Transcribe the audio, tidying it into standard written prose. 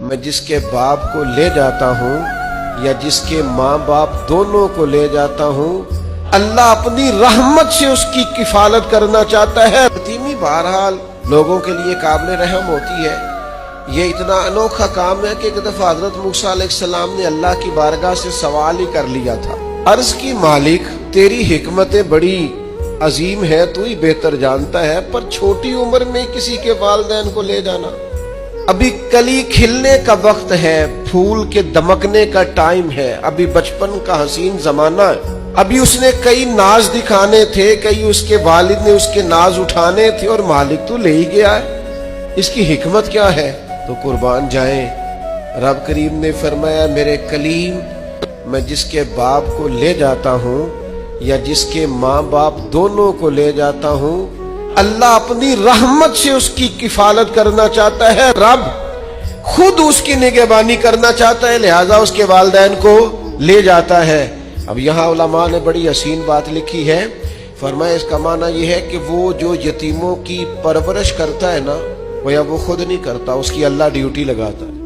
میں جس کے باپ کو لے جاتا ہوں یا جس کے ماں باپ دونوں کو لے جاتا ہوں، اللہ اپنی رحمت سے اس کی کفالت کرنا چاہتا ہے۔ یتیمی بہرحال لوگوں کے لیے قابل رحم ہوتی ہے۔ یہ اتنا انوکھا کام ہے کہ ایک دفعہ حضرت موسیٰ علیہ السلام نے اللہ کی بارگاہ سے سوال ہی کر لیا تھا، عرض کی مالک تیری حکمتیں بڑی عظیم ہے، تو ہی بہتر جانتا ہے، پر چھوٹی عمر میں کسی کے والدین کو لے جانا، ابھی کلی کھلنے کا وقت ہے، پھول کے دمکنے کا ٹائم ہے، ابھی بچپن کا حسین زمانہ ہے، ابھی اس نے کئی ناز دکھانے تھے، کئی اس کے والد نے اس کے ناز اٹھانے تھے، اور مالک تو لے ہی گیا ہے، اس کی حکمت کیا ہے؟ تو قربان جائیں، رب کریم نے فرمایا میرے کلیم، میں جس کے باپ کو لے جاتا ہوں یا جس کے ماں باپ دونوں کو لے جاتا ہوں، اللہ اپنی رحمت سے اس کی کفالت کرنا چاہتا ہے، رب خود اس کی نگہبانی کرنا چاہتا ہے، لہذا اس کے والدین کو لے جاتا ہے۔ اب یہاں علماء نے بڑی حسین بات لکھی ہے، فرمایا اس کا معنی یہ ہے کہ وہ جو یتیموں کی پرورش کرتا ہے نا، وہ یا وہ خود نہیں کرتا، اس کی اللہ ڈیوٹی لگاتا ہے۔